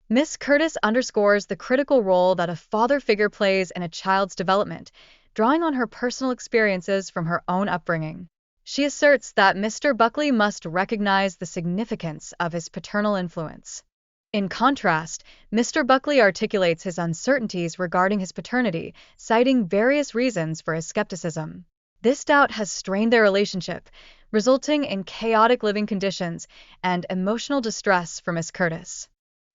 Miss Curtis underscores the critical role that a father figure plays in a child's development, drawing on her personal experiences from her own upbringing. She asserts that Mr. Buckley must recognize the significance of his paternal influence. In contrast, Mr. Buckley articulates his uncertainties regarding his paternity, citing various reasons for his skepticism. This doubt has strained their relationship, resulting in chaotic living conditions and emotional distress for Miss Curtis.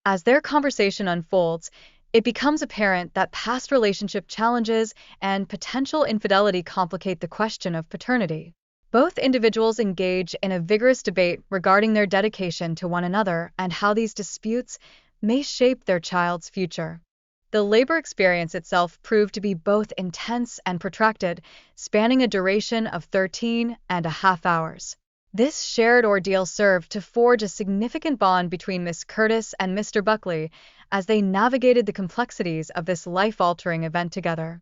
As their conversation unfolds, it becomes apparent that past relationship challenges and potential infidelity complicate the question of paternity. Both individuals engage in a vigorous debate regarding their dedication to one another and how these disputes may shape their child's future. The labor experience itself proved to be both intense and protracted, spanning a duration of 13.5 hours. This shared ordeal served to forge a significant bond between Miss Curtis and Mr. Buckley as they navigated the complexities of this life-altering event together.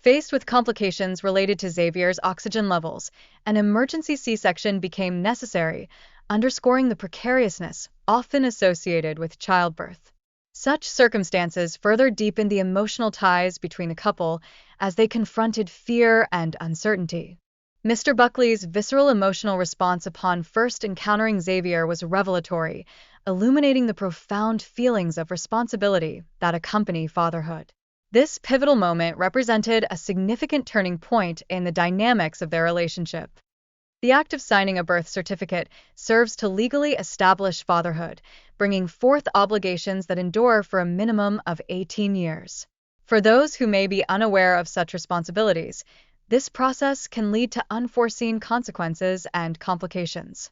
Faced with complications related to Xavier's oxygen levels, an emergency C-section became necessary, underscoring the precariousness often associated with childbirth. Such circumstances further deepened the emotional ties between the couple as they confronted fear and uncertainty. Mr. Buckley's visceral emotional response upon first encountering Xavier was revelatory, illuminating the profound feelings of responsibility that accompany fatherhood. This pivotal moment represented a significant turning point in the dynamics of their relationship. The act of signing a birth certificate serves to legally establish fatherhood, bringing forth obligations that endure for a minimum of 18 years. For those who may be unaware of such responsibilities, this process can lead to unforeseen consequences and complications.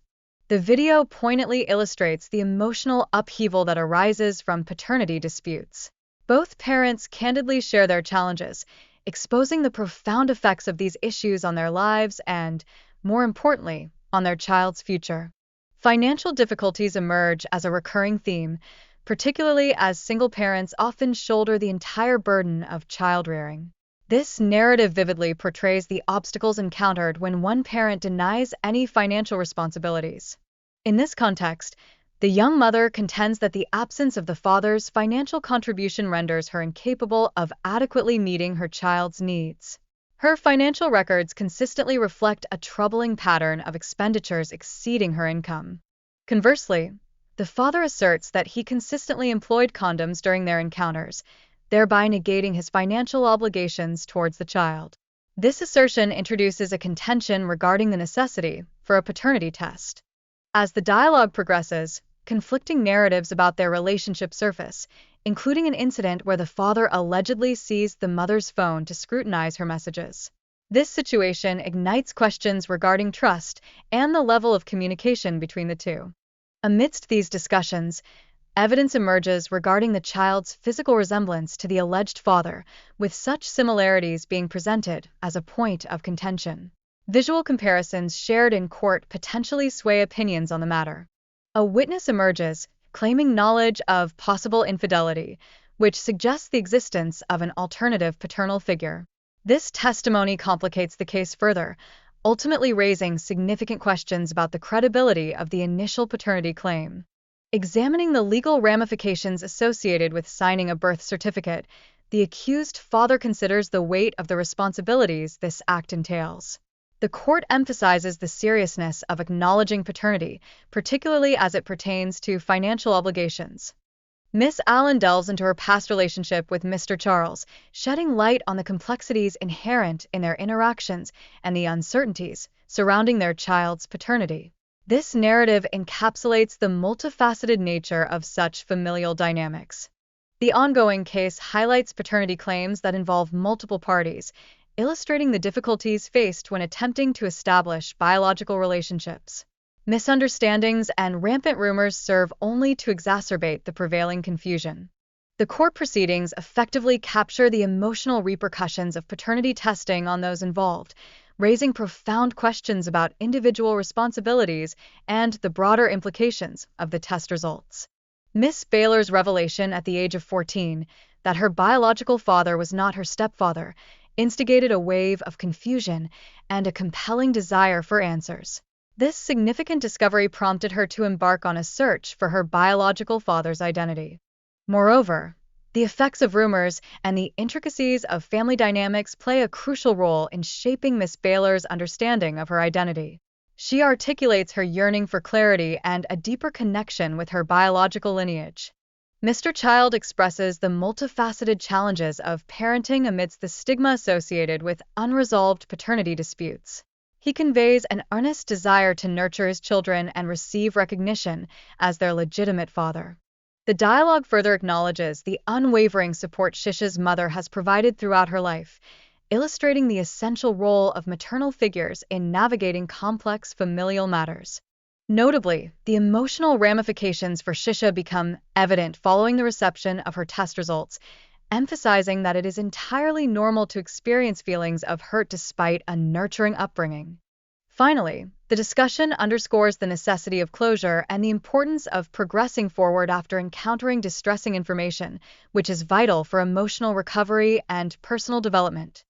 The video poignantly illustrates the emotional upheaval that arises from paternity disputes. Both parents candidly share their challenges, exposing the profound effects of these issues on their lives and, more importantly, on their child's future. Financial difficulties emerge as a recurring theme, particularly as single parents often shoulder the entire burden of child-rearing. This narrative vividly portrays the obstacles encountered when one parent denies any financial responsibilities. In this context, the young mother contends that the absence of the father's financial contribution renders her incapable of adequately meeting her child's needs. Her financial records consistently reflect a troubling pattern of expenditures exceeding her income. Conversely, the father asserts that he consistently employed condoms during their encounters, thereby negating his financial obligations towards the child. This assertion introduces a contention regarding the necessity for a paternity test. As the dialogue progresses, conflicting narratives about their relationship surface, including an incident where the father allegedly seized the mother's phone to scrutinize her messages. This situation ignites questions regarding trust and the level of communication between the two. Amidst these discussions, evidence emerges regarding the child's physical resemblance to the alleged father, with such similarities being presented as a point of contention. Visual comparisons shared in court potentially sway opinions on the matter. A witness emerges, claiming knowledge of possible infidelity, which suggests the existence of an alternative paternal figure. This testimony complicates the case further, ultimately raising significant questions about the credibility of the initial paternity claim. Examining the legal ramifications associated with signing a birth certificate, the accused father considers the weight of the responsibilities this act entails. The court emphasizes the seriousness of acknowledging paternity, particularly as it pertains to financial obligations. Miss Allen delves into her past relationship with Mr. Charles, shedding light on the complexities inherent in their interactions and the uncertainties surrounding their child's paternity. This narrative encapsulates the multifaceted nature of such familial dynamics. The ongoing case highlights paternity claims that involve multiple parties, illustrating the difficulties faced when attempting to establish biological relationships. Misunderstandings and rampant rumors serve only to exacerbate the prevailing confusion. The court proceedings effectively capture the emotional repercussions of paternity testing on those involved, raising profound questions about individual responsibilities and the broader implications of the test results. Miss Baylor's revelation at the age of 14 that her biological father was not her stepfather instigated a wave of confusion and a compelling desire for answers. This significant discovery prompted her to embark on a search for her biological father's identity. Moreover, the effects of rumors and the intricacies of family dynamics play a crucial role in shaping Miss Baylor's understanding of her identity. She articulates her yearning for clarity and a deeper connection with her biological lineage. Mr. Child expresses the multifaceted challenges of parenting amidst the stigma associated with unresolved paternity disputes. He conveys an earnest desire to nurture his children and receive recognition as their legitimate father. The dialogue further acknowledges the unwavering support Shisha's mother has provided throughout her life, illustrating the essential role of maternal figures in navigating complex familial matters. Notably, the emotional ramifications for Shisha become evident following the reception of her test results, emphasizing that it is entirely normal to experience feelings of hurt despite a nurturing upbringing. Finally, the discussion underscores the necessity of closure and the importance of progressing forward after encountering distressing information, which is vital for emotional recovery and personal development.